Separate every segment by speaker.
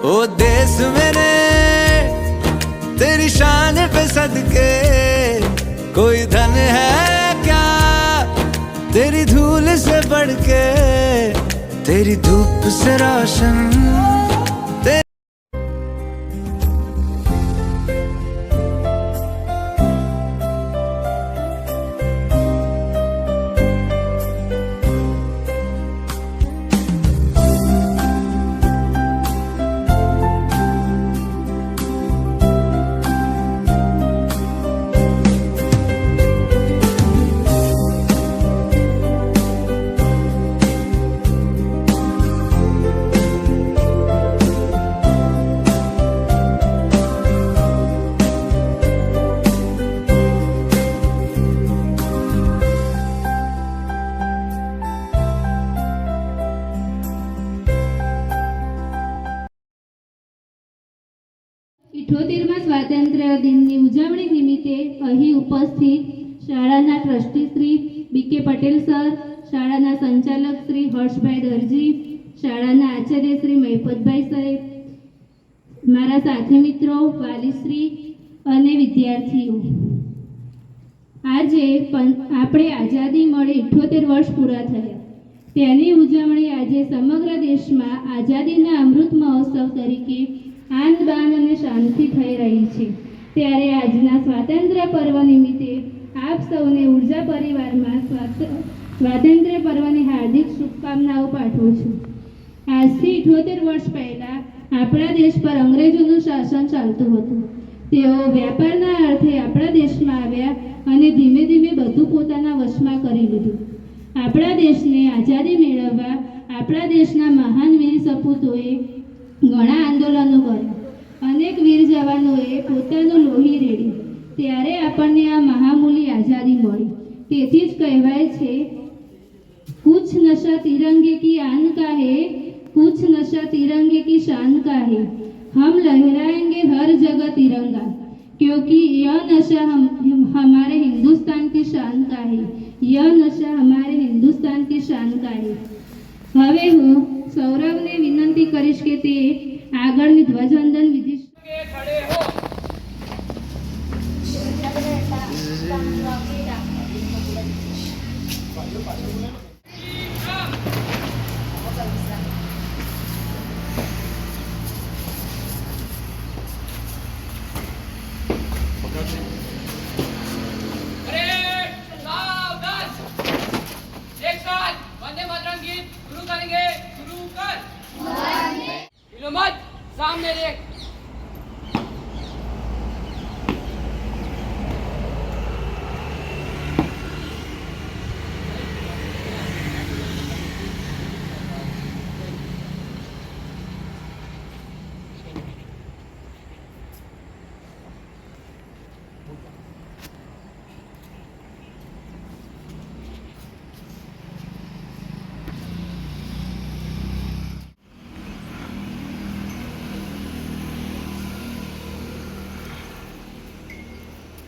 Speaker 1: ओ देश मेरे तेरी शान पे सदके कोई धन है क्या तेरी धूल से बढ़ के तेरी धूप से रोशन
Speaker 2: સ્વાતંત્ર્ય દિનની ઉજવણી નિમિત્તે અહીં ઉપસ્થિત શાળાના ટ્રસ્ટી શ્રી બી.કે. પટેલ સર, શાળાના સંચાલક શ્રી હર્ષભાઈ દરજી, શાળાના આચાર્ય શ્રી મહિપતભાઈ સાહેબ, મારા સાથી મિત્રો, વાલીશ્રી અને વિદ્યાર્થીઓ, આજે આપણે આઝાદી મળી 78 વર્ષ પૂરા થયા. તેની ઉજવણી આજે સમગ્ર દેશમાં આઝાદીના અમૃત મહોત્સવ તરીકે આન બાન અને શાંતિ થઈ રહી છે. ત્યારે આજના સ્વાતંત્ર્ય પર્વ નિમિત્તે આપ સૌને ઉર્જા પરિવારમાં સ્વાતંત્ર્ય પર્વની હાર્દિક શુભકામનાઓ પાઠવું છું. આજથી 78 વર્ષ પહેલાં આપણા દેશ પર અંગ્રેજોનું શાસન ચાલતું હતું. તેઓ વ્યાપારના અર્થે આપણા દેશમાં આવ્યા અને ધીમે ધીમે બધું પોતાના વશમાં કરી લીધું. આપણા દેશને આઝાદી મેળવવા આપણા દેશના મહાન વીર સપૂતોએ ઘણા આંદોલનો કર્યા. અનેક વીર જવાનોએ પોતાનું લોહી રેડ્યું. ત્યારે આપણને આ મહામૂલી આઝાદી મળી. તેથી જ કહેવાય છે, કુછ નશા તિરંગે કી આન કા હે, કુછ નશા તિરંગે की शान का है, हम लहराएंगे हर जगह तिरंगा, क्योंकि यह नशा हमारे हिंदुस्तान की शान का है, यह नशा हमारे हिंदुस्तान की शान का है. હવે હું સૌરવને વિનંતી કરીશ કે તે આગળની ધ્વજવંદન વિધિ
Speaker 3: खड़े हो. एक साथ वंदे मातरम गीत शुरू करेंगे. शुरू कर. हिलो मत, सामने देख.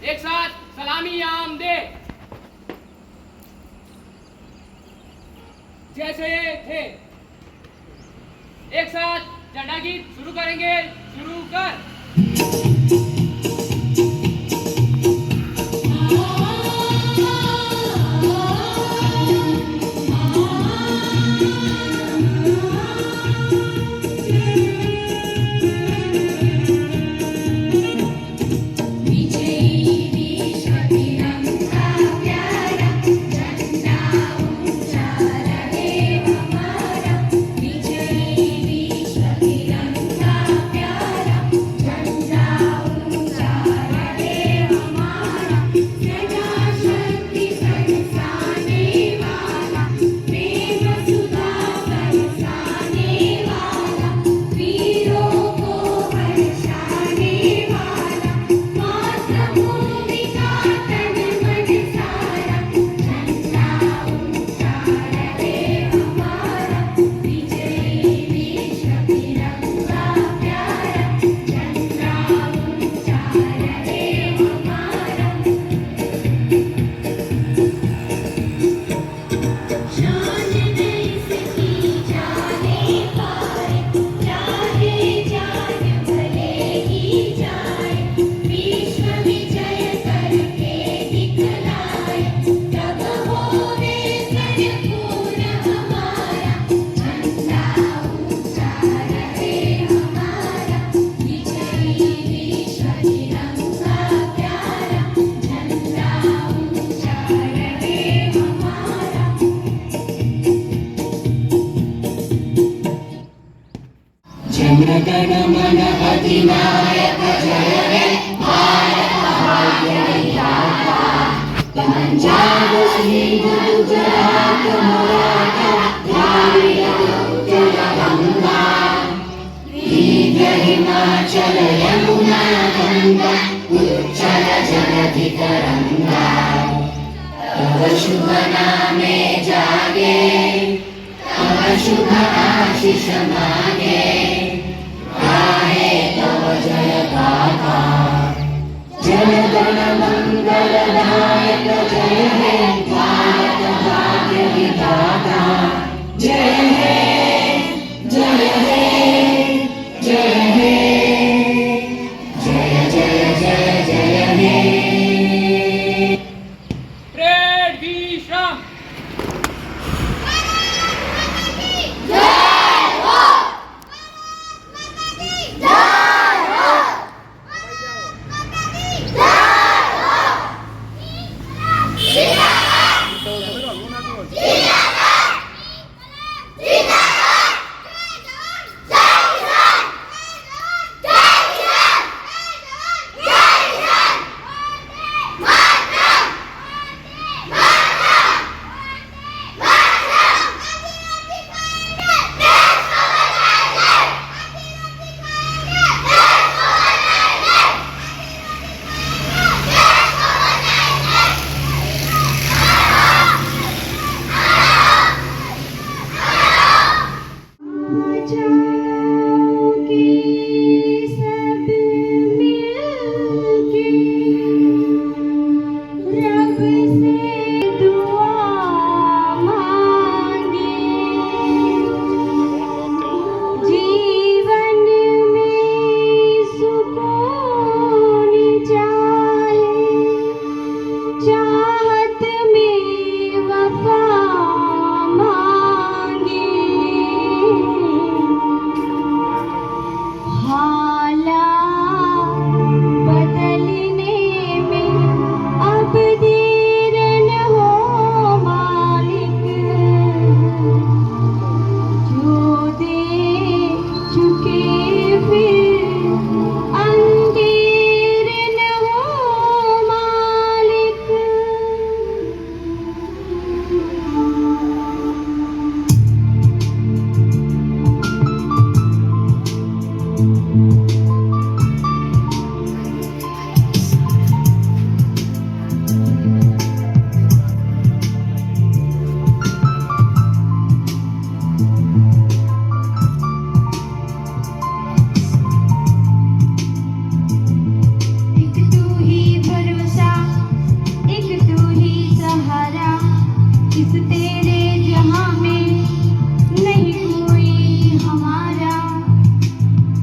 Speaker 3: एक साथ सलामी आम दे. जैसे थे. एक साथ झंडा गीत शुरू करेंगे. शुरू कर.
Speaker 4: Janda
Speaker 3: परेड विश्राम।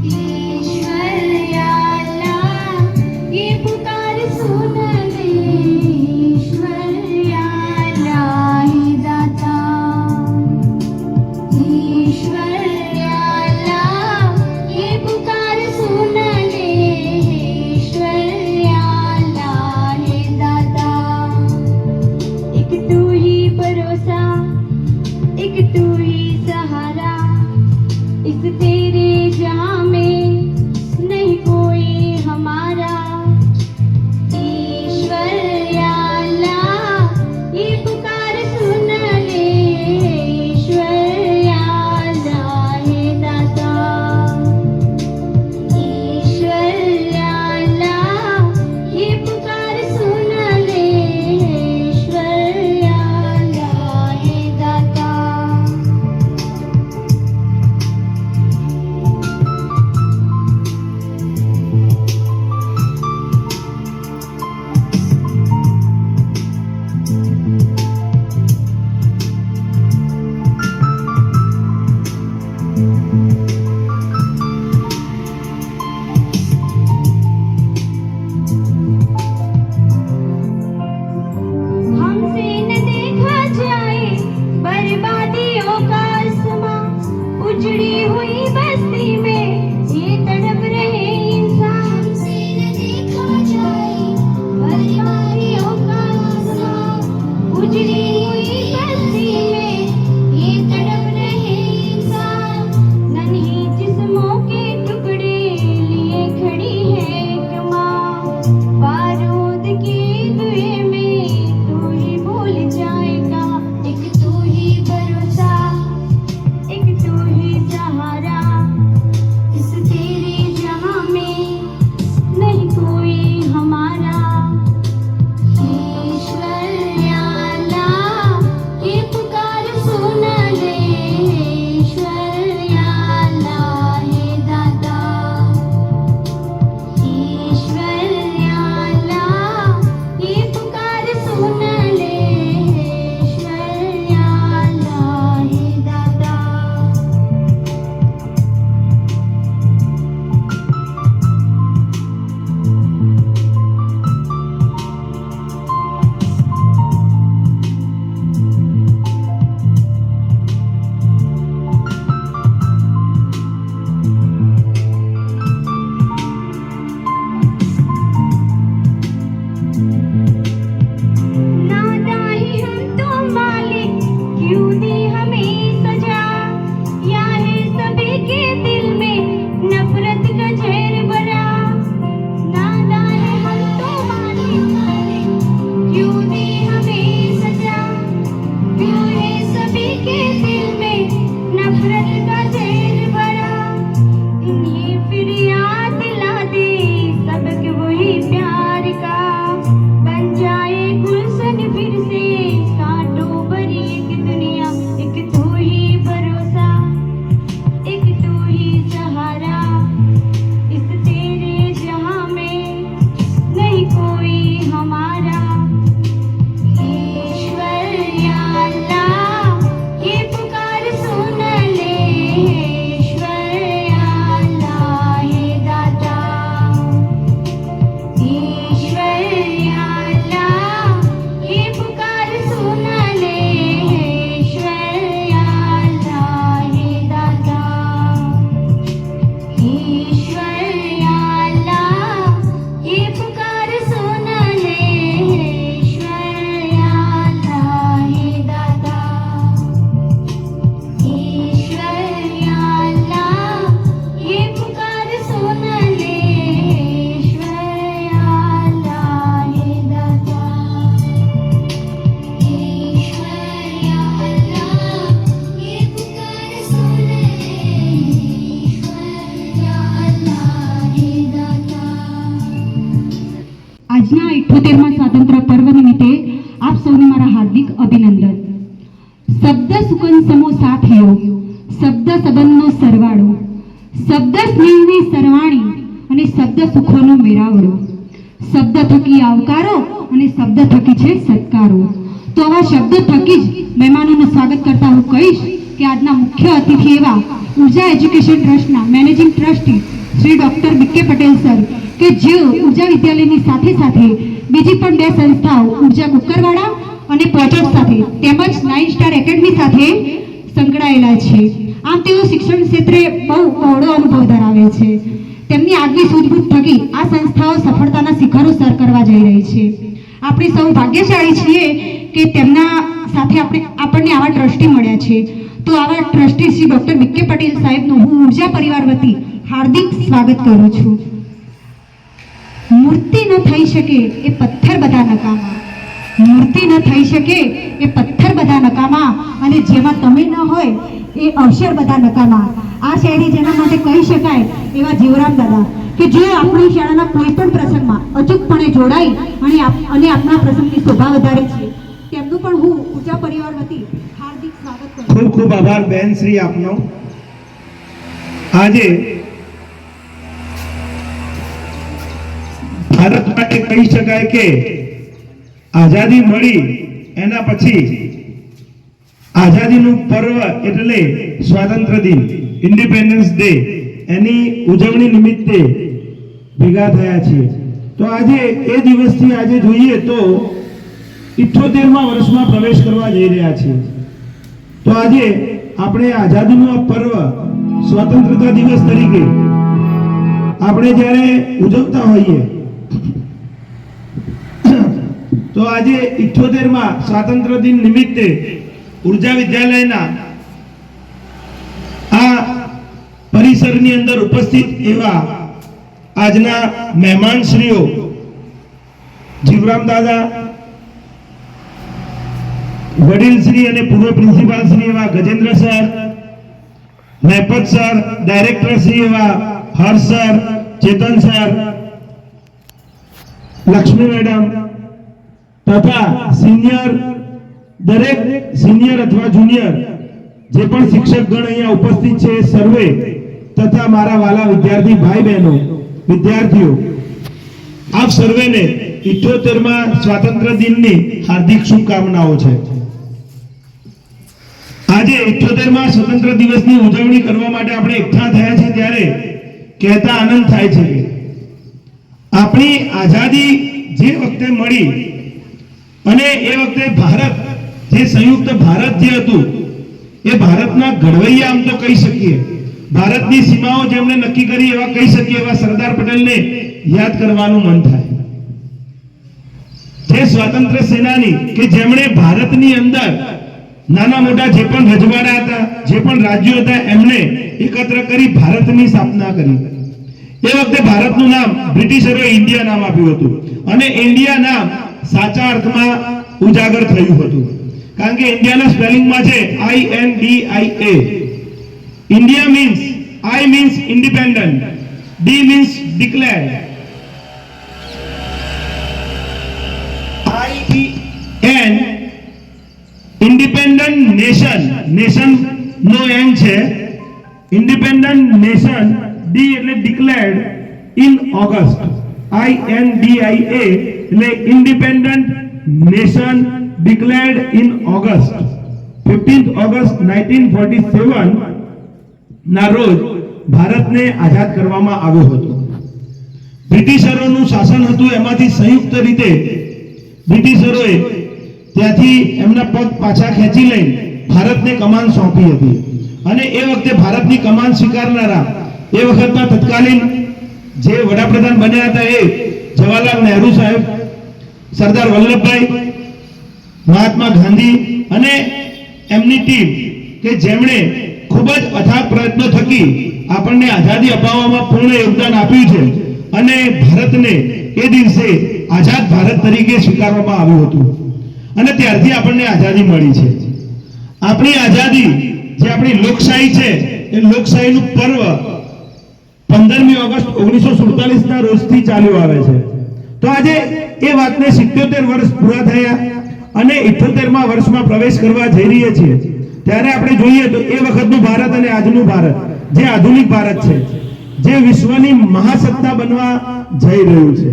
Speaker 4: ईश्वर 78મા સ્વાતંત્ર્ય પર્વ નિમિત્તે આપ સૌને મારા હાર્દિક અભિનંદન. શબ્દ સુકન સમો સાથીઓ, શબ્દ સંબંધનો સરવાળો, શબ્દ સ્નેહની સરવાણી અને શબ્દ સુખોનો મેળાવડો, શબ્દ થકી આવકારો અને શબ્દ થકી છે સત્કારો. તો આવા શબ્દ થકી જ મહેમાનોનું સ્વાગત કરતા હું કહીશ કે આજના મુખ્ય અતિથિ એવા ઉર્જા એજ્યુકેશન ટ્રસ્ટના મેનેજિંગ ટ્રસ્ટી શ્રી ડોક્ટર બીકે પટેલ સર, કે જેઓ ઉર્જા વિદ્યાલયની સાથે સાથે બીજી પણ 2 સંસ્થાઓ ઉર્જા કુકરવાડા અને પ્રોજેક્ટ સાથે તેમજ 9 સ્ટાર એકેડમી સાથે સંકળાયેલા છે. આમ તેઓ શિક્ષણ ક્ષેત્રે બહુ બહોળો અનુભવ ધરાવે છે. તેમની આગવી સૂઝબૂછ થકી આ સંસ્થાઓ સફળતાના શિખરો સર કરવા જઈ રહી છે. આપણે સૌ ભાગ્યશાળી છીએ કે તેમના સાથે આપણને આવા ટ્રસ્ટી મળ્યા છે. તો આવા ટ્રસ્ટી શ્રી ડોક્ટર બીકે પટેલ સાહેબનું હું ઉર્જા પરિવાર વતી હાર્દિક સ્વાગત કરું છું. મૂર્તિ ન થઈ શકે એ પથ્થર બધા નકામા, મૂર્તિ ન થઈ શકે એ પથ્થર બધા નકામા, અને જેમાં તમે ન હોય એ અવસર બધા નકામા. આ શૈલી જેના માટે કહી શકાય એવા જીવરામ દાદા, કે જે આપણી શાળાના કોઈ પણ પ્રસંગમાં અચૂકપણે જોડાઈ અને આપણા પ્રસંગની શોભા વધારે છે. તેમનું પણ હું ઉર્જા પરિવાર વતી હાર્દિક સ્વાગત કરું.
Speaker 5: ખૂબ ખૂબ આભાર બેન શ્રી આપનો. આજે ભારત માટે કહી શકાય કે આઝાદી મળી એના પછી આઝાદીનું પર્વ એટલે સ્વાતંત્ર્ય દિન, ઇન્ડિપેન્ડન્સ ડે, એની ઉજવણી નિમિત્તે ભેગા થયા છીએ. તો આજે એ દિવસથી આજે જોઈએ તો 78મા વર્ષમાં પ્રવેશ કરવા જઈ રહ્યા છીએ. તો આજે આપણે આઝાદીનું આ પર્વ સ્વતંત્રતા દિવસ તરીકે આપણે જ્યારે ઉજવતા હોઈએ તો આજે 78મા સ્વાતંત્ર્ય દિન નિમિત્તે ઉર્જા વિદ્યાલયના આ પરિસરની અંદર ઉપસ્થિત એવા આજના મહેમાનશ્રીઓ જીવરામ દાદા, વડીલશ્રી અને પૂર્વ પ્રિન્સિપાલ શ્રી એવા Gajendra sir, Mahepat sir, director Shri એવા Harsh sir, Chetan sir, Lakshmi madam તથા દરેક સિનિયર અથવા જુનિયર જે પણ શિક્ષકગણ અહીંયા ઉપસ્થિત છે સર્વે, તથા મારા વાલા વિદ્યાર્થી ભાઈ બહેનો, વિદ્યાર્થીઓ, આપ સર્વેને 78મા સ્વાતંત્ર્ય દિનની હાર્દિક શુભકામનાઓ છે. આજે 78મા સ્વતંત્ર દિવસની ઉજવણી કરવા માટે આપણે એકઠા થયા છે ત્યારે કહેતા આનંદ થાય છે કે આપણી આઝાદી જે વખતે મળી અને એ વખતે ભારત જે સંયુક્ત ભારત જે હતું એ ભારતના ઘડવૈયા આમ તો કહી શકીએ, ભારતની સીમાઓ જેમણે નક્કી કરી એવા કહી શકીએ એવા સરદાર પટેલને યાદ કરવાનું મન થાય. જે સ્વાતંત્ર્ય સેનાની કે જેમણે ભારતની અંદર નાના મોટા જે પણ રજવાડા હતા, જે પણ રાજ્યો હતા, એમને એકત્ર કરી ભારતની સ્થાપના કરી. એ વખતે ભારતનું નામ બ્રિટિશરોએ ઇન્ડિયા નામ આપ્યું હતું અને ઇન્ડિયા નામ સાચા અર્થમાં ઉજાગર થયું હતું, કારણ કે ઇન્ડિયાના સ્પેલિંગમાં છે INDIA. India means I means independent, D means declared, IEN independent nation, nation no N છે, independent nation, D એટલે declared in August, INDIA એટલે independent nation declared in August, 15th August 1947 ના રોજ ભારતને આઝાદ કરવામાં આવ્યો હતો. બ્રિટિશરોનું શાસન હતું, એમાંથી સંયુક્ત રીતે બ્રિટિશરોએ ત્યાંથી એમના પગ પાછા ખેંચી લઈને ભારતને કમાન સોંપી હતી અને એ વખતે ભારતની કમાન સ્વીકારનારા એ વખતના તત્કાલીન જે વડાપ્રધાન બન્યા હતા એ જવાહરલાલ નહેરુ સાહેબ, સરદાર વલ્લભભાઈ, મહાત્મા ગાંધી અને એમની ટીમ કે જેમણે ખૂબ જ અથાગ પ્રયત્નો થકી આપણને આઝાદી અપાવવામાં પૂર્ણ યોગદાન આપ્યું છે અને ભારતને એ દિવસે આઝાદ ભારત તરીકે સ્વીકારવામાં આવ્યું હતું અને ત્યારથી આપણને આઝાદી મળી છે. આપણી આઝાદી જે આપણી લોકશાહી છે એ લોકશાહીનું પર્વ 15મી ઓગસ્ટ 1947 ના રોજથી ચાલ્યું આવે છે. તો આજે એ વાતને 77 વર્ષ પૂરા થયા અને 78મા વર્ષમાં પ્રવેશ કરવા જઈ રહ્યા છીએ ત્યારે આપણે જોઈએ તો એ વખતનું ભારત અને આજનું ભારત જે આધુનિક ભારત છે, જે વિશ્વની મહાસત્તા બનવા જઈ રહ્યું છે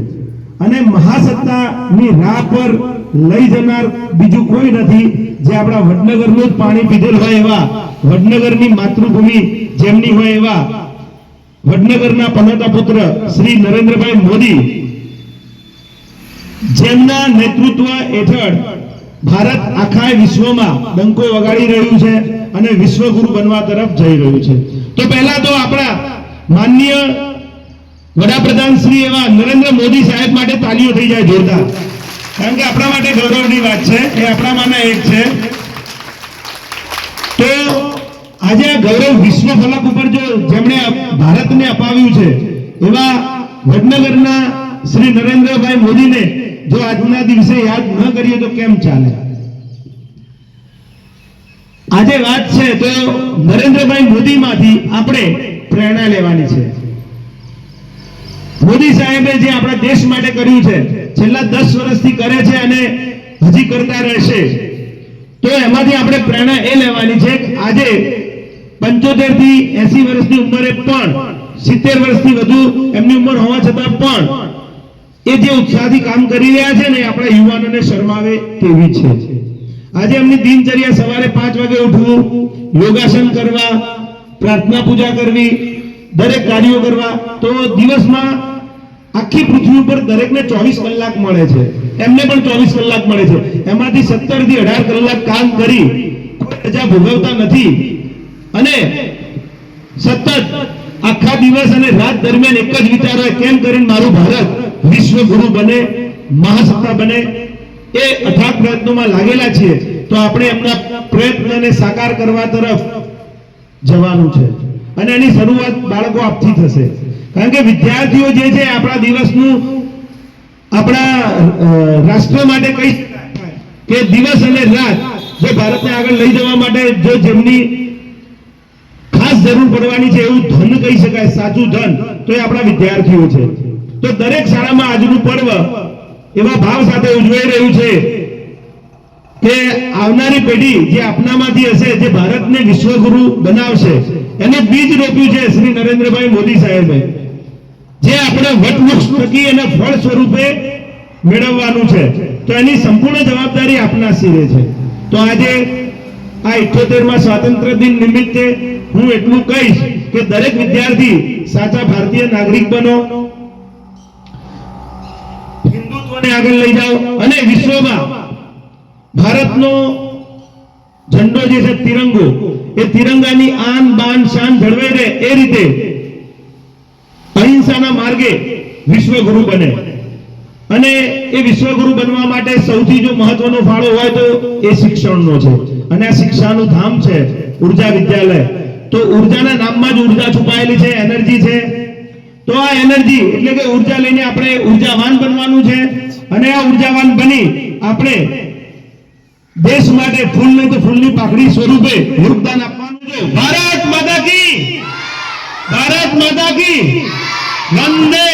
Speaker 5: અને મહાસત્તાની રાહ પર લઈ જનાર બીજું કોઈ નથી જે આપણા વડનગરનું જ પાણી પીધેલ હોય એવા, વડનગરની માતૃભૂમિ જેમની હોય એવા વડનગરના પનોતા પુત્ર શ્રી નરેન્દ્રભાઈ મોદી, જેમના નેતૃત્વ હેઠળ ભારત આખા વિશ્વમાં ડંકો વગાડી રહ્યું છે અને વિશ્વગુરુ બનવા તરફ જઈ રહ્યું છે. તો પહેલા તો આપણા માનનીય વડાપ્રધાન શ્રી એવા નરેન્દ્ર મોદી સાહેબ માટે તાલીઓ થઈ જાય જોરદાર, કારણ કે આપણા માટે ગૌરવની વાત છે, એ આપણામાંના એક છે. તો આજે આ ગૌરવ વિશ્વ ફલક ઉપર જો જેમણે ભારતને અપાવ્યું છે એવા વડનગરના શ્રી નરેન્દ્રભાઈ મોદીને જો આજના દિવસે યાદ ન કરીએ તો કેમ ચાલે. આજે વાત છે તો નરેન્દ્રભાઈ મોદીમાંથી આપણે પ્રેરણા લેવાની છે. મોદી સાહેબે જે આપણા દેશ માટે કર્યું છે, છેલ્લા 10 વર્ષથી કરે છે અને હજી કરતા રહેશે, તો એમાંથી આપણે પ્રેરણા એ લેવાની છે કે આજે 75 થી 80 વર્ષની ઉંમરે પણ 70 વર્ષથી વધુ એમની ઉંમર હોવા છતાં પણ એ જે ઉત્સાહથી કામ કરી રહ્યા છે ને એ આપણા યુવાનોને શરમાવે તેવી છે. આજે એમની દિનચર્યા સવારે 5 વાગે ઉઠવું, યોગાસન કરવા, પ્રાર્થના પૂજા કરવી, દરેક કાર્યો કરવા, તો દિવસમાં આખી પૃથ્વી ઉપર દરેકને 24 કલાક મળે છે, એમને પણ 24 કલાક મળે છે, એમાંથી 17 થી 18 કલાક કામ કરી કોઈ રજા ભોગવતા નથી અને સતત આખા દિવસ અને રાત દરમિયાન એક જ વિચાર હોય, કેમ કરીને મારું ભારત વિશ્વગુરુ બને, મહાસત્તા બને. એ અથાગ પ્રયત્નોમાં લાગેલા છીએ. તો આપણે એમના પ્રયત્નને સાકાર કરવા તરફ જવાનું છે અને એની શરૂઆત બાળકો આપથી થશે, કારણ કે વિદ્યાર્થીઓ જે છે આપણા દિવસનું, આપણા રાષ્ટ્ર માટે કહી કે દિવસ અને રાત જો ભારતને આગળ લઈ જવા માટે જો જેમની ખાસ જરૂર પડવાની છે એવું ધન કહી શકાય, સાચું ધન, તો એ આપણા વિદ્યાર્થીઓ છે. તો દરેક શાળામાં આજનું પર્વ એવા ભાવ સાથે ઉજવાઈ રહ્યું છે કે આવનારી પેઢી જે આપનામાંથી હશે, જે ભારતને વિશ્વગુરુ બનાવશે, એને બીજ રોપ્યું છે શ્રી નરેન્દ્રભાઈ મોદી સાહેબે, જે આપણે વટવૃક્ષ થકી એને ફળ સ્વરૂપે મેળવવાનું છે. તો એની સંપૂર્ણ જવાબદારી આપના શિરે છે. તો આજે આ 78મા સ્વાતંત્ર્ય દિન નિમિત્તે હું એટલું કહીશ કે દરેક વિદ્યાર્થી સાચા ભારતીય નાગરિક બનો, હિન્દુત્વને આગળ લઈ જાઓ અને વિશ્વમાં ભારતનો ઝંડો જે છે તિરંગો, એ તિરંગાની આન બાન શાન જળવાઈ રહે એ રીતે અહિંસાના માર્ગે વિશ્વગુરુ બને. અને એ વિશ્વગુરુ બનવા માટે સૌથી જો મહત્વનો ફાળો હોય તો એ શિક્ષણનો છે અને આ શિક્ષાનું ધામ છે ઉર્જા વિદ્યાલય. તો ઉર્જાના નામમાં જ ઉર્જા છુપાયેલી છે, એનર્જી છે. તો આ એનર્જી એટલે કે ઉર્જા લઈને આપણે ઉર્જાવાન બનવાનું છે અને આ ઉર્જાવાન બની આપણે દેશ માટે ફૂલ નહીં તો ફૂલની પાકડી સ્વરૂપે યોગદાન આપવાનું છે. ભારત માતા કી, ભારત માતા કી વંદે.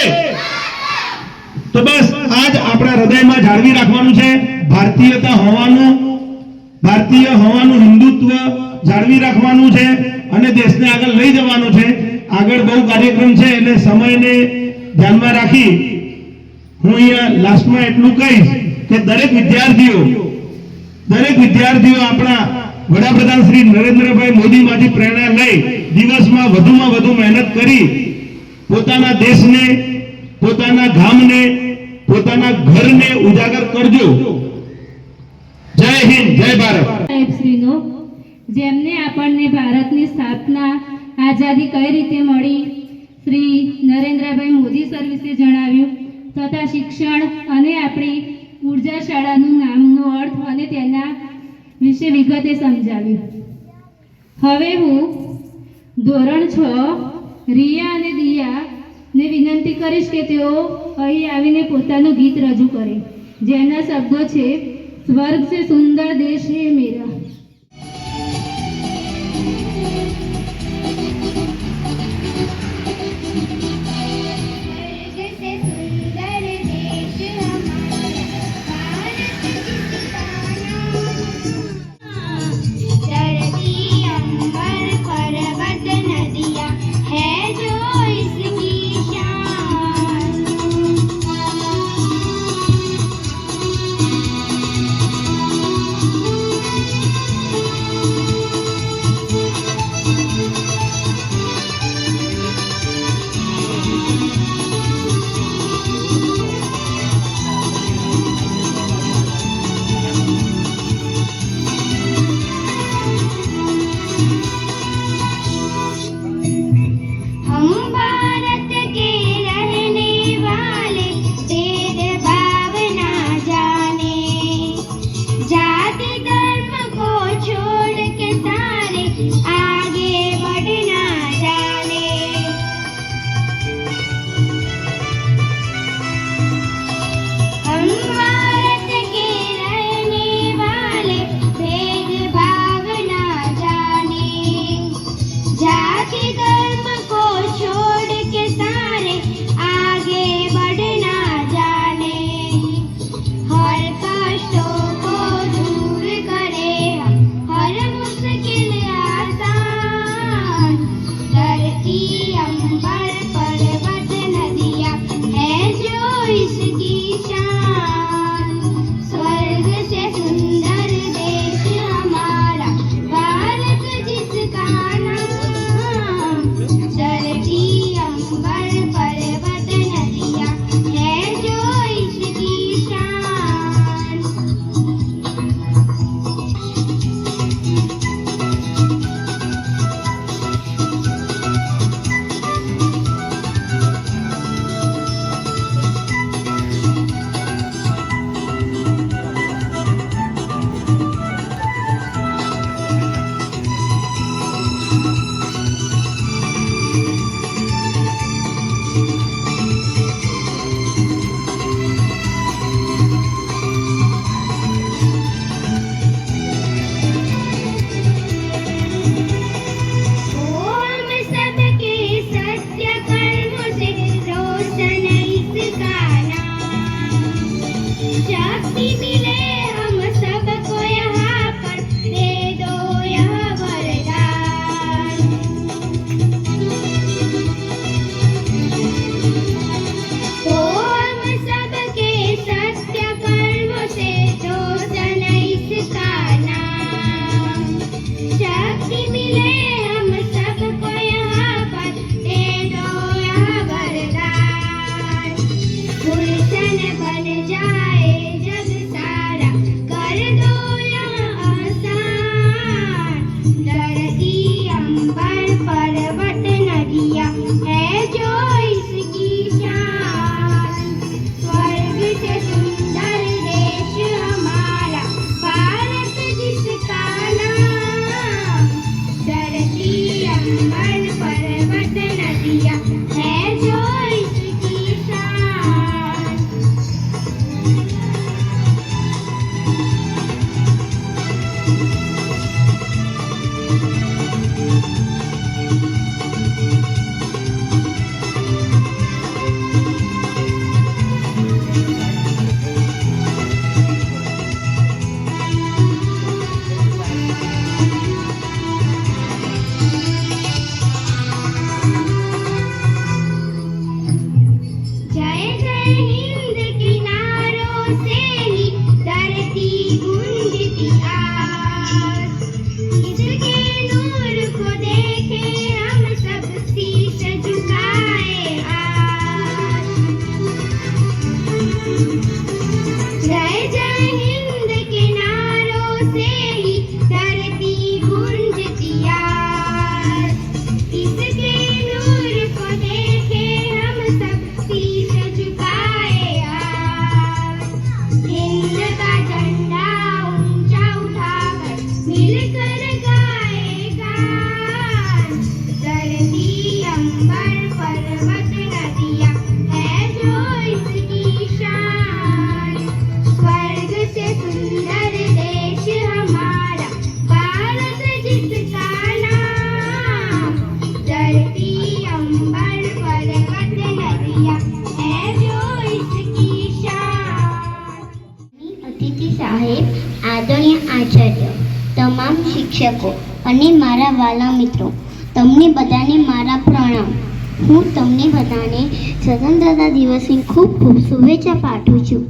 Speaker 5: તો બસ આજ આપણા હૃદયમાં જાળવી રાખવાનું છે, ભારતીયતા હોવાનું હિન્દુત્વ જાળવી રાખવાનું છે અને દેશને આગળ લઈ જવાનું છે. આગળ બહુ કાર્યક્રમ છે એટલે સમયને ધ્યાનમાં રાખી હું અહીંયા લાસ્ટમાં એટલું કહીશ કે દરેક વિદ્યાર્થીઓ આપણા વડાપ્રધાન શ્રી નરેન્દ્રભાઈ મોદીમાંથી પ્રેરણા લઈ દિવસમાં વધુમાં વધુ મહેનત કરી પોતાના દેશને, પોતાના ગામને, પોતાના ઘરને ઉજાગર કરજો. જય હિન્દ, જય ભારત.
Speaker 2: સાહેબશ્રીનો જેમને આપણને ભારતની સ્થાપના, આઝાદી કઈ રીતે મળી, શ્રી નરેન્દ્રભાઈ મોદી સર વિશે જણાવ્યું તથા શિક્ષણ અને આપણી ઉર્જા શાળાનું નામનો અર્થ અને તેના વિશે વિગતે સમજાવ્યું. હવે હું ધોરણ 6 રિયા અને દિયા ને વિનંતી કરીશ કે તેઓ અહીં આવીને પોતાનું ગીત રજૂ કરે, જેના શબ્દો છે સ્વર્ગ સે સુંદર દેશ હે મેરા.
Speaker 6: स्वर्ग से सुंदर देश हमारा, बन जाए जग सारा, कर दो यहाँ आसान। धरती अंबर पर्वत नदियाँ है जो इसकी शान। स्वर्ग से सुंदर देश हमारा भारत जिसका नाम। धरती अंबर पर्वत नदियाँ है जो इसकी शान। जय जय हिंद किनारों से ही धरती गूंजती आज। किसके नूर को देखे हम सब शीश झुकाए आज। जय जय हिंद किनारों से ही धरती गूंजती आज। किसके नूर को देखे हम सब शीश झुकाए आज। हिंद का झंडा ऊंचा उठाकर मिलकर गाए गान। धरती अंबर पर्वत नदियाँ है जो इसकी शान। स्वर्ग से सुंदर देश हमारा भारत जिसका नाम। धरती अंबर पर्वत नदियाँ है जो इसकी शान। અતિથિ સાહેબ, આદરણીય આચાર્ય, તમામ શિક્ષકો અને મારા વાલા મિત્રો, તમને બધાને મારા પ્રણામ. હું તમને બધાને સ્વતંત્રતા દિવસની ખૂબ ખૂબ શુભેચ્છા પાઠવું છું.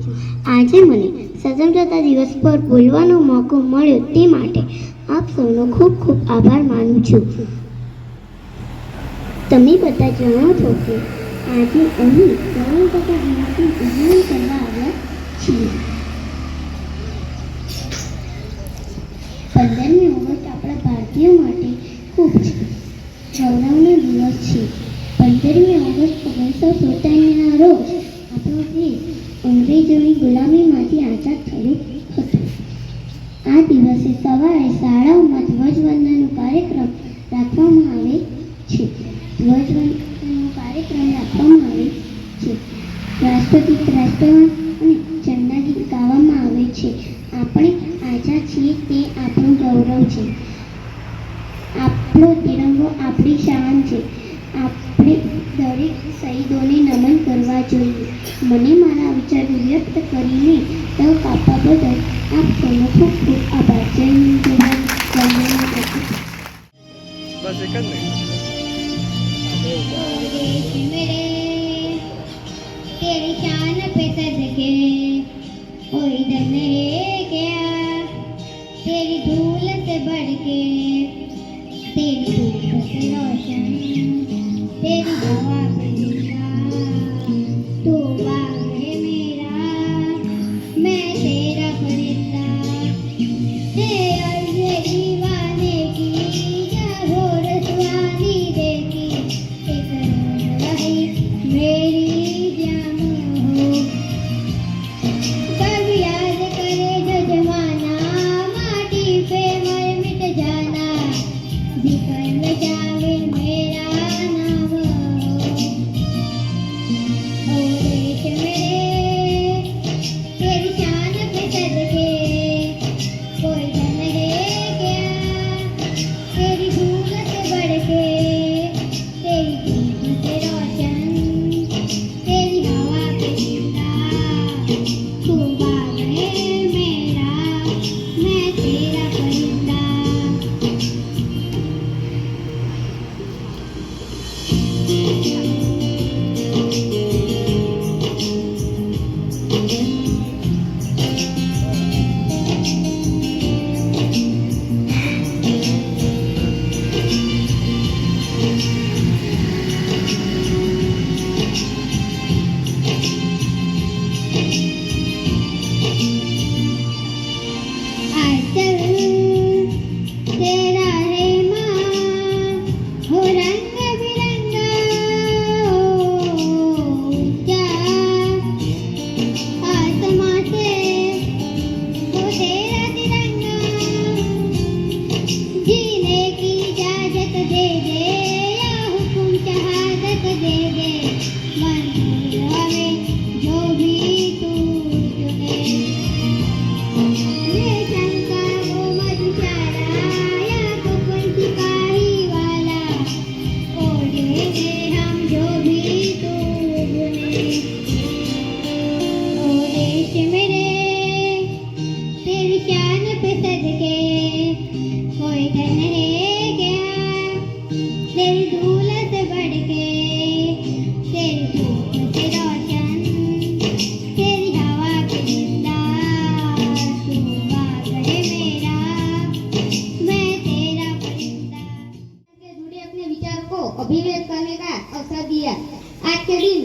Speaker 6: આજે મને સ્વતંત્રતા દિવસ પર બોલવાનો મોકો મળ્યો તે માટે આપ સૌનો ખૂબ ખૂબ આભાર માનું છું. તમે બધા જાણો છો કે આજે અમે સ્વતંત્રતા દિવસની ઉજવણી કરવા આવ્યા છીએ. 15મી ઓગસ્ટ આપણા ભારતીયો માટે ખૂબ જ ગૌરવનો દિવસ છે. 15મી ઓગસ્ટ 1947ના રોજ આપણો દેશ અંગ્રેજોની ગુલામીમાંથી આઝાદ થયો હતો. આ દિવસે સવારે શાળાઓમાં ધ્વજવંદનનો કાર્યક્રમ રાખવામાં આવે છે. ધ્વજવંદનનો કાર્યક્રમ રાખવામાં આવે છે. રાષ્ટ્રગીત, રાષ્ટ્રગાન અને ઝંડા ગીત ગાવામાં આવે છે. આપણે આઝાદ છીએ તે આપણું ગૌરવ છે. આપણો તિરંગો આપણી શાન છે. આપણે દરેક શહીદોને નમન કરવા જોઈએ. મને મારા વિચારો વ્યક્ત કરીને તક આપવા બદલ આપ સૌનો ખૂબ ખૂબ આભાર. જય હિન્દ, જય ભારત, વંદે માતરમ.
Speaker 3: બસ એક જ નહીં.
Speaker 6: देश मेरे तेरी शान पे सदके कोई दर मेरे क्या। तेरी धूल से बढ़ के तेरी धूप से रोशन तेरी हवा पे जिंदा तू बाग है मेरा मैं तेरा परिंदा। तेरा ये दीवाने की जब हो रसवानी देखी एक रोज रही मेरी जान हो। कभी याद करे जो जमाना माटी पे मर मिट जाना जिक्र में जावे मेरा नाम हो। ओ देश मेरे तेरी शान पे सदके कोई धन है क्या। तेरी धूल से बढ़ के तेरी धूप से रोशन तेरी हवा पे जिंदा तू बाग है मेरा मैं तेरा परिंदा।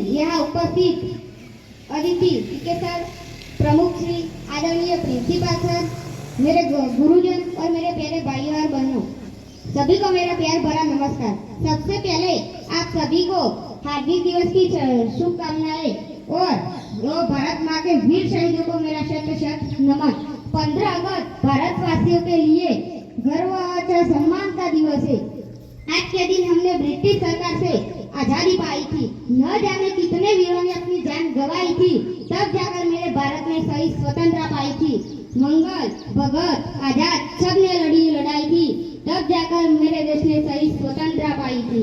Speaker 6: यहाँ उपस्थित अतिथि के सर, प्रमुख श्री, आदरणीय प्रिंसिपल सर, मेरे गुरुजन और मेरे प्यारे भाई और बहनों, सभी को मेरा प्यार भरा नमस्कार। सबसे पहले आप सभी को हार्दिक दिवस की शुभकामनाएं और भारत माँ के वीर शहीदों को मेरा शत नमन। 15 अगस्त भारतवासियों के लिए गर्व और सम्मान का दिवस है। आज के दिन हमने ब्रिटिश सरकार से आजादी पाई थी। न जाने कितने वीरों ने अपनी जान गंवाई थी, तब जाकर मेरे भारत में सही स्वतंत्रता पाई थी। मंगल, भगत, आजाद सबने लड़ी लड़ाई थी, तब जाकर मेरे देश ने सही स्वतंत्रता पाई थी।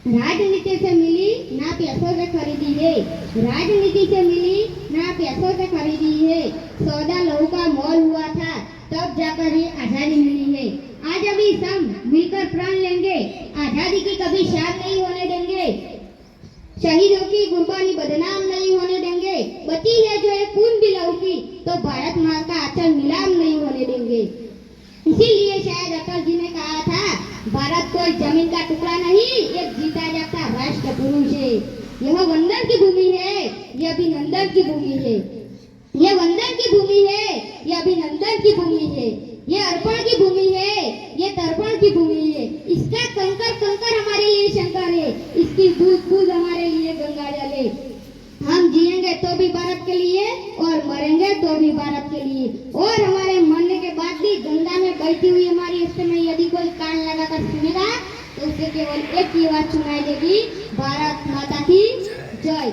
Speaker 6: राजनीति से मिली ना पैसों से खरीदी है, राजनीति से मिली ना पैसों से खरीदी है। 14 लहू का मोल हुआ था, तब जाकर ये आजादी मिली है। आज अभी सब मिलकर प्राण लेंगे, आजादी की कभी शान नहीं होने देंगे, शहीदों की कुर्बानी बदनाम नहीं होने देंगे। बची है जो एक खून भी लहू की, तो भारत माँ का आंचल नीलाम नहीं होने देंगे। इसीलिए शायद अटल जी ने कहा था, भारत कोई जमीन का टुकड़ा नहीं, एक जीता जागता राष्ट्र पुरुष है। यह वंदन की भूमि है, यह अभिनंदन की भूमि है। यह वंदन की भूमि है, यह अभिनंदन की भूमि है। यह अर्पण की भूमि है, यह तर्पण की भूमि है। इसका कंकर कंकर हमारे लिए शंकर है, इसकी बूंद बूंद हमारे लिए गंगा जल है। हम जिएंगे तो भी भारत के लिए और मरेंगे तो भी भारत के लिए। और हमारे मरने के बाद भी गंगा में बहती हुई हमारी अस्थि में यदि कोई कान लगाकर सुनेगा तो उसे केवल एक ही आवाज सुनाई देगी, भारत माता की जय।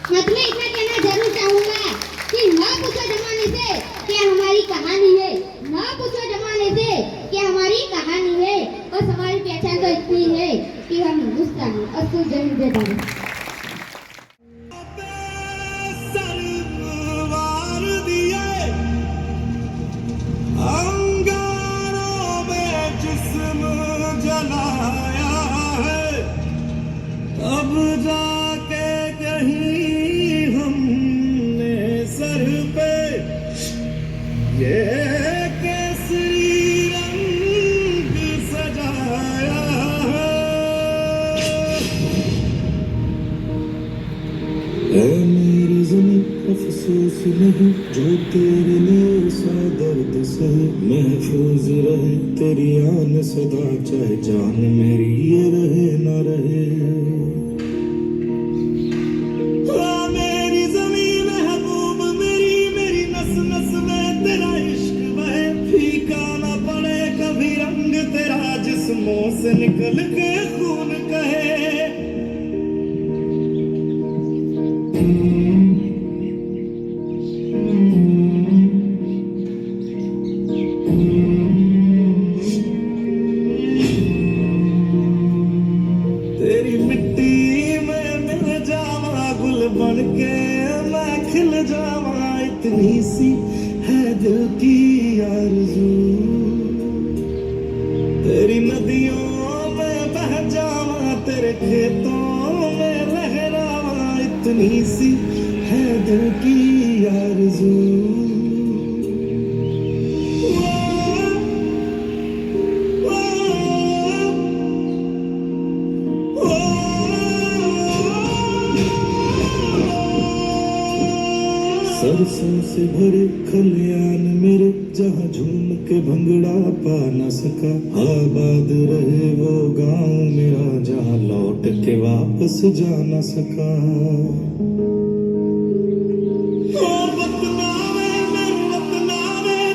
Speaker 6: अंत में इतना कहना जरूर चाहूंगा कि न पूछो जमाने से कि हमारी कहानी है, न पूछो जमाने से कि हमारी कहानी है। बस हमारी पहचान तो इतनी है कि हम हिंदुस्तानी असुर जमीन दे देंगे।
Speaker 1: अब जाके कहीं हमने सर पे ये केसरी रंग सजाया है। मेरी ज़मीं अफसोस नहीं जो तेरे लिए सा दर्द सहे, महफूज रहे तेरी आन सदा, चाहे जान मेरी ये रहे ना रहे। मेरी ज़मीन महबूब मेरी, मेरी नस नस में तेरा इश्क बहे, फीका ना पड़े कभी रंग तेरा, जिस्मों से निकल के खून कहे। तेरी मिट्टी में मिल जावा, गुल बन के मैं खिल जावा, इतनी सी है दिल की आरज़ू। तेरी नदियों में बह जावा, तेरे खेतों में लहरावा, इतनी सी है दिल की आरज़ू। सरसों से भरे खलियान मेरे, जहाँ झूम के भंगड़ा पा न सका, आबाद रहे वो गांव मेरा, जहाँ लौट के वापस जा न सका।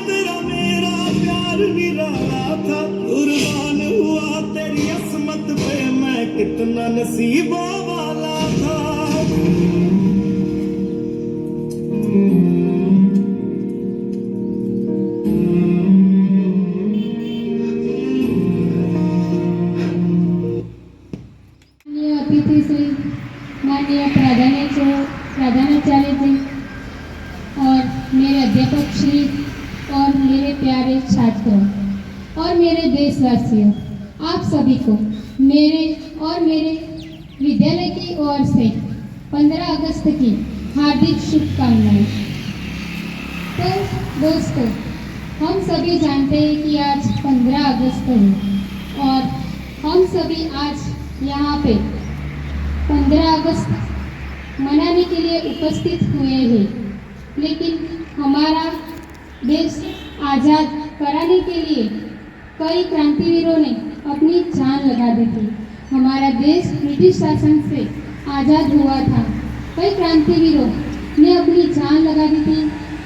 Speaker 1: तेरा मेरा प्यार निराला था, कुर्बान हुआ तेरी असमत पे मैं, कितना नसीबों वाला था।
Speaker 2: अतिथि श्री, माननीय प्रधानाचार्य जी और मेरे अध्यापक श्री और मेरे प्यारे छात्रों और मेरे देशवासियों, आप सभी को मेरे और मेरे विद्यालय की ओर से 15 अगस्त की हार्दिक शुभकामनाएं। तो दोस्तों, हम सभी जानते हैं कि आज 15 अगस्त है और हम सभी आज यहाँ पे 15 अगस्त मनाने के लिए उपस्थित हुए हैं, लेकिन हमारा देश आज़ाद कराने के लिए कई क्रांतिवीरों ने अपनी जान लगा दी थी। हमारा देश ब्रिटिश शासन से आज़ाद हुआ था। कई क्रांतिवीरों ने अपनी जान लगा दी थी।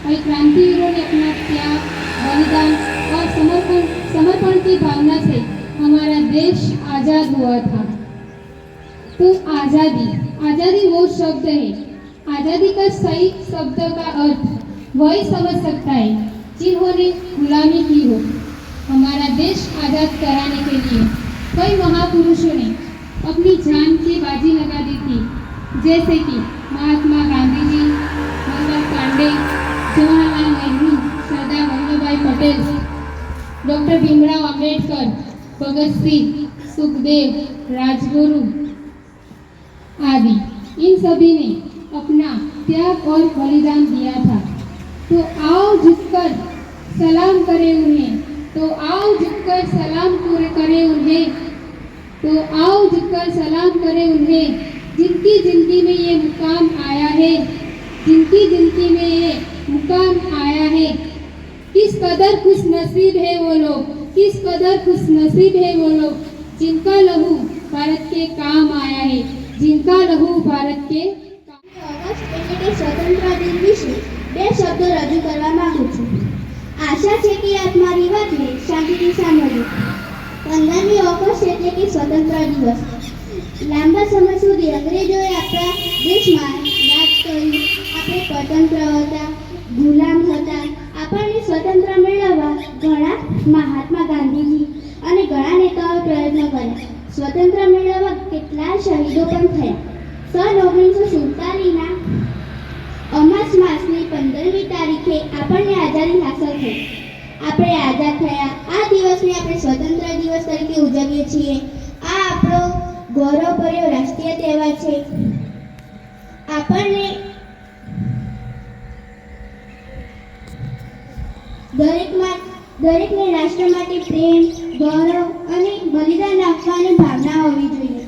Speaker 2: कई क्रांतिवीरों ने अपना त्याग, बलिदान और समर्पण की भावना से हमारा देश आज़ाद हुआ था। तो आज़ादी वो शब्द है, आज़ादी का सही शब्द का अर्थ वही समझ सकता है जिन्होंने गुलामी की हो। हमारा देश आज़ाद कराने के लिए कई महापुरुषों ने अपनी जान की बाजी लगा दी थी, जैसे कि महात्मा गांधी जी, वल्लभ पांडे, जवाहरलाल नेहरू, सरदार वल्लभभाई पटेल, डॉक्टर भीमराव अंबेडकर, भगत सिंह, सुखदेव, राजगुरु आदि। इन सभी ने अपना त्याग और बलिदान दिया था। तो आओ झुककर सलाम करें उन्हें, तो आओ झुककर सलाम करें उन्हें, तो आओ झुककर सलाम करें उन्हें, जिनकी जिंदगी में ये मुकाम आया है, जिनकी जिंदगी में ये मुकाम आया है। किस कदर खुश नसीब है वो लोग, किस कदर खुश नसीब है वो लोग, जिनका लहू भारत के काम आया है, जिनका लहू भारत के
Speaker 6: ઓગસ્ટ એટલે કે સ્વતંત્ર દિન વિશે બે શબ્દો રજૂ કરવા માંગુ છું. આશા છે કે આપ મારી વાતને શાંતિથી સાંભળજો. 15મી ઓગસ્ટ એટલે કે સ્વતંત્ર દિવસ. લાંબા સમય સુધી અંગ્રેજોએ આપણા દેશમાં રાજ કર્યું. આપણે સ્વતંત્ર હતા, ગુલામ હતા. આપણને સ્વતંત્ર મેળવવા ઘણા મહાત્મા ગાંધીજી અને ઘણા નેતાઓએ પ્રયત્નો કર્યા. સ્વતંત્ર મેળવવા કેટલાય શહીદો પણ થયા. सन 1947 અમાસ માસની 15મી તારીખે આપણને આઝાદી હાંસલ થઈ. આપણે આઝાદ થયા. આ દિવસને આપણે સ્વતંત્ર દિવસ તરીકે ઉજવીએ છીએ. આ આપણો ગૌરવભર્યો રાષ્ટ્રીય તહેવાર છે. આપણને દરેકને રાષ્ટ્ર માટે પ્રેમ, ગૌરવ અને બલિદાન આપવાની ભાવના હોવી જોઈએ.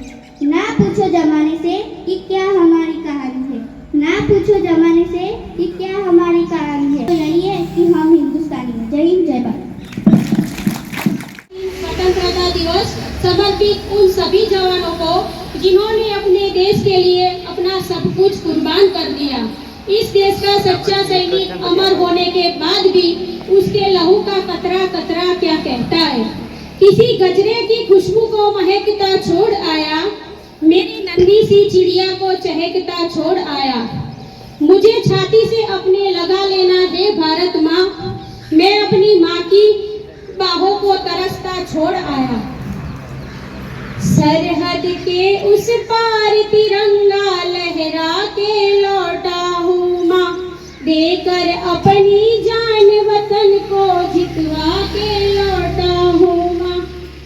Speaker 6: ना पूछो जमाने से कि क्या हमारी कहानी है, ना पूछो जमाने से कि क्या हमारी कहानी है, तो यही है कि हम हिंदुस्तानी हैं. जय हिंद, जय भारत.
Speaker 2: स्वतंत्रता दिवस समर्पित उन सभी जवानों को जिन्होंने अपने देश के लिए अपना सब कुछ कुर्बान कर दिया। इस देश का सच्चा सैनिक अमर होने के बाद भी उसके लहू का कतरा कतरा क्या कहता है। किसी गजरे की खुशबू को महकता छोड़ आया, मेरी नन्ही सी चिड़िया को चहकता छोड़ आया। मुझे छाती से अपने लगा लेना है भारत माँ, मैं अपनी माँ की बाहों को तरसता छोड़ आया। सरहद के उस पार तिरंगा लहरा के लौटा हूँ माँ, देकर अपनी जान वतन को जितवा के लौटा हूँ माँ।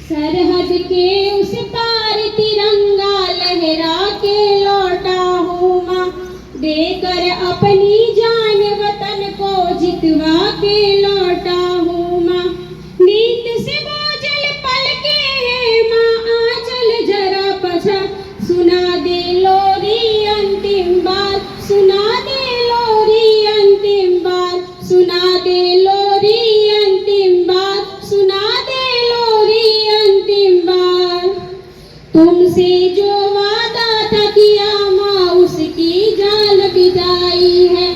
Speaker 2: सरहद के उस पार तिरंगा लहरा के लौटा हूँ माँ, देकर अपनी जान वतन को जितवा के लौटा हूँ माँ। नींद से बोझल पलके हैं माँ, आंचल जरा पछा सुना दे लोरी अंतिम बार, सुना दे लोरी अंतिम बार, सुना दे लोरी अंतिम बार, सुना दे लोरी अंतिम बार। तुमसे जो वादा था किया माँ, उसकी जान बिदाई है।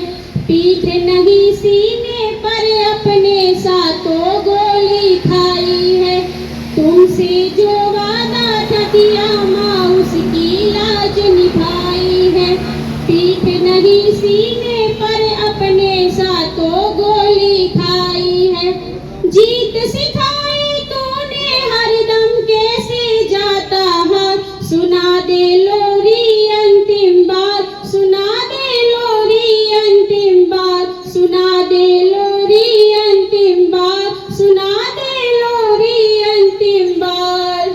Speaker 2: पीठ नहीं सीने पर अपने साथों गोली खाई है। तुमसे जो वादा था किया माँ, उसकी लाज निभाई है। पीठ नहीं सीने पर अपने साथों गोली खाई है। जीत सिखाई तूने हरदम कैसे जाता है, सुना दे लोरी अंतिम बात, सुना दे लोरी अंतिम बात, सुना दे लोरी अंतिम बात, सुना दे लोरी अंतिम बात।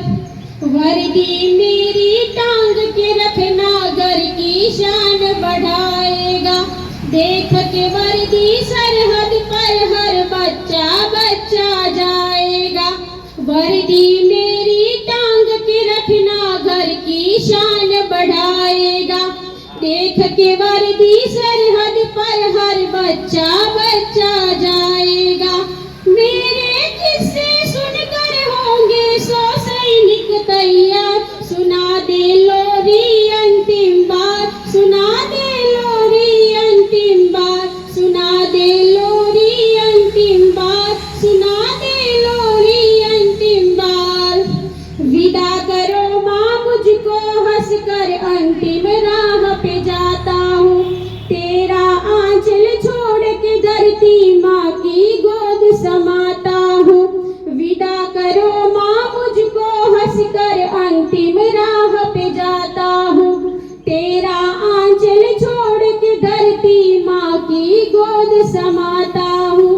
Speaker 2: वर्दी मेरी टांग के रखना घर की शान बढ़ाएगा। देख के वर्दी सरहद पर हर बच्चा बच्चा जाएगा। वर्दी मेरी टांग के रखना घर की शान बढ़ाएगा।
Speaker 7: देख के वर्दी सरहद पर हर बच्चा बच्चा जाएगा। मेरे किस्से सुनकर होंगे 100 सैनिक तैयार। सुना दे लोरी अंतिम बार, सुना दे लोरी अंतिम बार, सुना दे लोरी अंतिम बार, सुना दे लोरी अंतिम बार। विदा करो माँ मुझको हंसकर, अंतिम राह पे जाता हूँ। तेरा आंचल छोड़ के धरती माँ की गोद समाता हूँ। विदा करो माँ मुझको हंसकर, अंतिम राह पे जाता हूँ। तेरा आंचल छोड़ के धरती माँ की गोद समाता हूँ।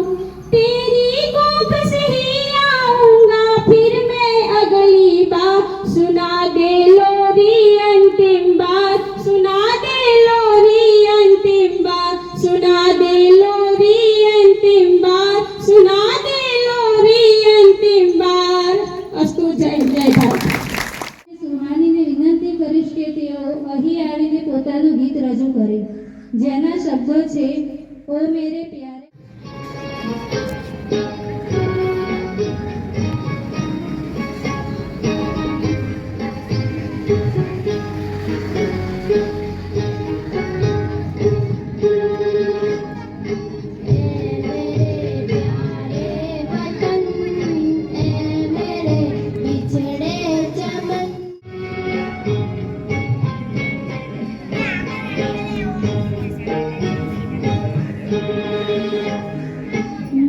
Speaker 7: तेरी गोद से ही आऊंगा फिर मैं अगली बार। सुना दे लोरी अंतिम बार, सुना दे लोरी अंतिम बार, सुना दे लोरी अंतिम बार, सुना दे लोरी अंतिम बार। अस्तु। जय जय भारत।
Speaker 2: સુહાનીને વિનંતી કરીશ કે તેઓ અહીં આવીને પોતાનું ગીત રજૂ કરે, જેના શબ્દો છે ઓ મેરે પ્યારે।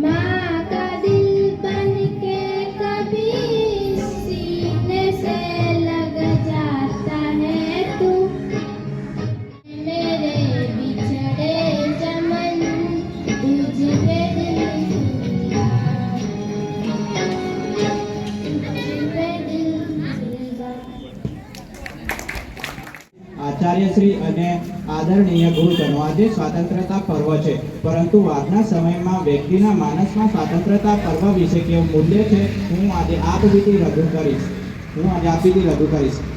Speaker 6: माँ का दिल बन के कभी सीने से लग जाता है तू। मेरे बिछड़े चमन तुझे
Speaker 8: આચાર્યશ્રી અને આદરણીય ગુરુજનો, આજે સ્વાતંત્રતા પર્વ છે, પરંતુ આજના સમયમાં વ્યક્તિના માનસમાં સ્વાતંત્રતા પર્વ વિશે કેવું મૂલ્ય છે હું આજે આપ વિધિ રજૂ કરીશ।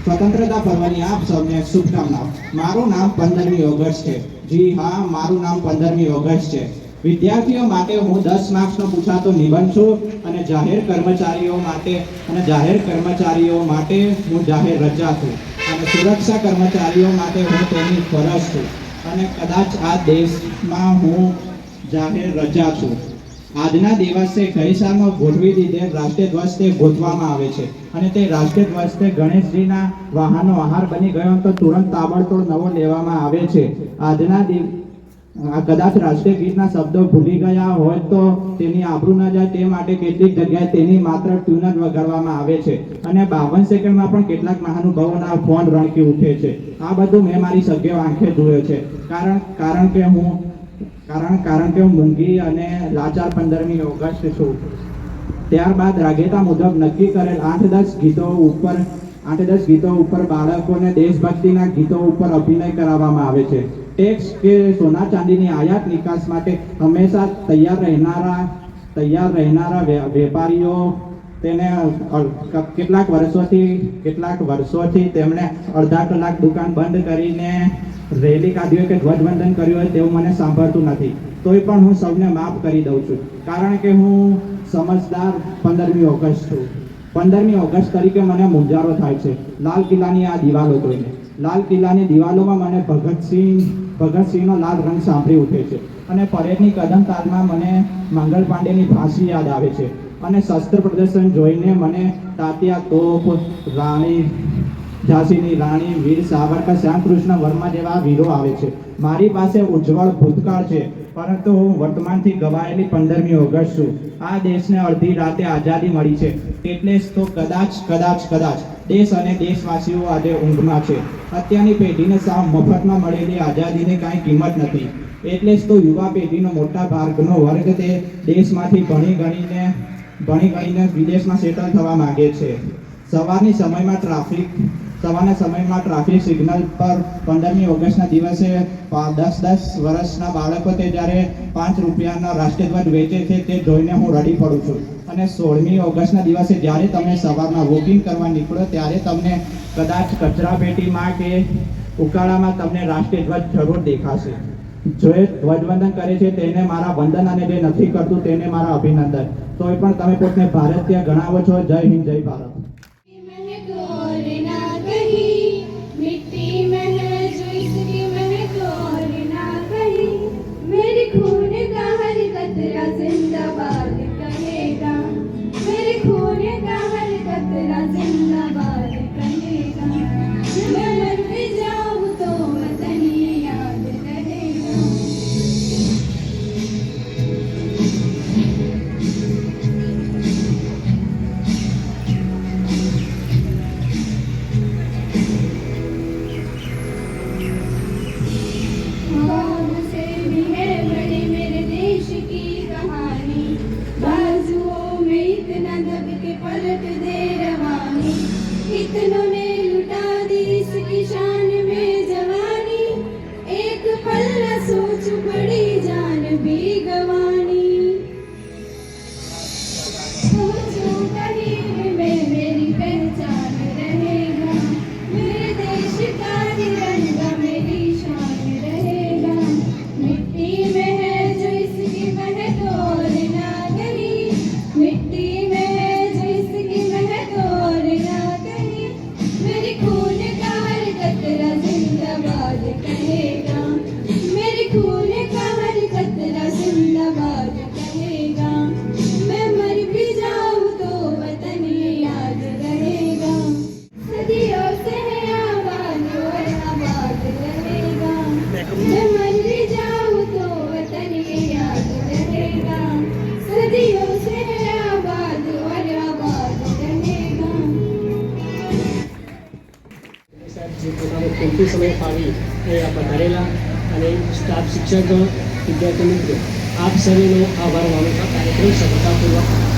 Speaker 8: સ્વતંત્રતા પર્વની આપ સૌને શુભકામનાઓ। મારું નામ 15મી ઓગસ્ટ છે। જી હા, મારું નામ 15મી ઓગસ્ટ છે। વિદ્યાર્થીઓ માટે હું 10 માર્ક્સનો પૂછાતો નિબંધ છું અને જાહેર કર્મચારીઓ માટે હું જાહેર રજા છું અને સુરક્ષા કર્મચારીઓ માટે હું તેની ફરજ છું અને કદાચ આ દેશમાં હું જાહેર રજા છું। આજના દિવસે ગઈ સાલમાં ગોઠવી દીધેલ રાષ્ટ્રીય ધ્વજ તે ગોઠવવામાં આવે છે અને તે રાષ્ટ્રીય ધ્વજ તે ગણેશજીના વાહનનો આહાર બની ગયો તો તુરંત તાબડતોડ નવો લેવામાં આવે છે। કદાચ રાષ્ટ્રીય ગીતના શબ્દો ભૂલી ગયા હોય તો તેની આબરૂ ન જાય તે માટે કેટલીક જગ્યાએ તેની માત્ર ટ્યુન જ વગાડવામાં આવે છે અને 52 સેકન્ડમાં પણ કેટલાક મહાનુભાવોના ફોન રણકી ઉઠે છે। આ બધું મેં મારી સગી આંખે જોયું છે, કારણ કે હું મૂંગી અને લાચાર 15મી ઓગસ્ટ છું। ત્યારબાદ રાગેતા મુજબ નક્કી કરેલ 8-10 ગીતો ઉપર બાળકોને દેશભક્તિના ગીતો ઉપર અભિનય કરાવવામાં આવે છે। ટેક્સ કે સોના ચાંદીની આયાત નિકાસ માટે હંમેશા તૈયાર રહેનારા વેપારીઓ તેને કેટલાક વર્ષોથી તેમણે અડધા કલાક દુકાન બંધ કરીને રેલી કાઢી હોય કે ધ્વજવંદન કર્યું હોય તેવું મને સાંભળતું નથી, તોય પણ હું સૌને માફ કરી દઉં છું, કારણ કે હું સમજદાર 15મી ઓગસ્ટ છું। 15મી ઓગસ્ટ તરીકે મને મૂંઝારો થાય છે લાલ કિલ્લાની આ દિવાલો જોઈને। લાલ કિલ્લાની દિવાલોમાં મને ભગતસિંહનો લાલ રંગ સાંભળી ઉઠે છે અને પરેડની કદમ તાલમાં મને મંગલ પાંડેની ફાંસી યાદ આવે છે અને શસ્ત્ર પ્રદર્શન જોઈને મને તાત્યા તોપ, ઝાંસીની રાણી, વીર સાવરકર, શ્યામકૃષ્ણ વર્મા જેવા વીરો આવે છે। મારી પાસે ઉજ્જવળ ભૂતકાળ છે, પરંતુ હું વર્તમાનથી ગવાયેલી 15મી ઓગસ્ટ છું। આ દેશને અડધી રાતે આઝાદી મળી છે, એટલે જ તો કદાચ દેશ અને દેશવાસીઓ આજે ઊંઘમાં છે। અત્યારની પેઢીને સાવ મફતમાં મળેલી આઝાદીની કાંઈ કિંમત નથી, એટલે જ તો યુવા પેઢીનો મોટા ભાગનો વર્ગ તે દેશમાંથી ભણી ગણીને વિદેશમાં સેટલ થવા માંગે છે। સવારના સમયમાં ટ્રાફિક સિગ્નલ પર 15મી ઓગસ્ટના દિવસે 10 વર્ષના બાળકો તે જ્યારે 5 રૂપિયાનો રાષ્ટ્રીય ધ્વજ વેચે છે તે જોઈને હું રડી પડું છું અને 16મી ઓગસ્ટના દિવસે જ્યારે તમે સવારમાં વોકિંગ કરવા નીકળો ત્યારે તમને કદાચ કચરાપેટીમાં કે ઉકાળામાં તમને રાષ્ટ્રીય ધ્વજ જરૂર દેખાશે. જે ધ્વજવંદન કરે છે તેને મારા વંદન અને જે નથી કરતું તેને મારા અભિનંદન. તોય પણ તમે પોતને ભારતીય ગણાવો છો. જય હિન્દ, જય ભારત.
Speaker 7: महक और ना कहीं मिट्टी में है जो इसकी महक और ना कहीं मेरे खून का हर कतरा जिंदाबाद कहेगा मेरे खून का हर कतरा जिंदाबाद कहेगा मैं मर भी जाऊं तो वतन ये याद रहेगा ख्वाब से भी है बड़ी मेरे देश की कहानी बाजुओं में इतना दब के पलट दे रवानी कितनों ने लुटा दी इसकी शान में जवानी एक पल न सोच बड़ी जान भी गवानी सोचो कहीं में मेरी पहचान रहेगा मेरे देश का तिरंगा मेरी शान रहेगा मिट्टी में है जो इसकी महक और ना कहीं मिट्टी में है जो इसकी महक और ना कहीं मेरे खून का हर कतरा जिंदाबाद कहेगा मेरे खून का हर कतरा जिंदाबाद कहेगा मैं मर भी जाऊं तो वतन ये याद रहेगा सदियों से है आबाद और आबाद रहेगा मैं मर भी जाऊं तो वतन ये याद रहेगा सदियों से है आबाद और आबाद रहेगा
Speaker 9: સાહેબ જે પોતાનો કિંમતી સમય ફાળવી અહીંયા પધારેલા અને સ્ટાફ શિક્ષકો વિદ્યાર્થી મિત્રો આપ સૌનો આભાર માનું છું. આ કાર્યક્રમ સફળતાપૂર્વક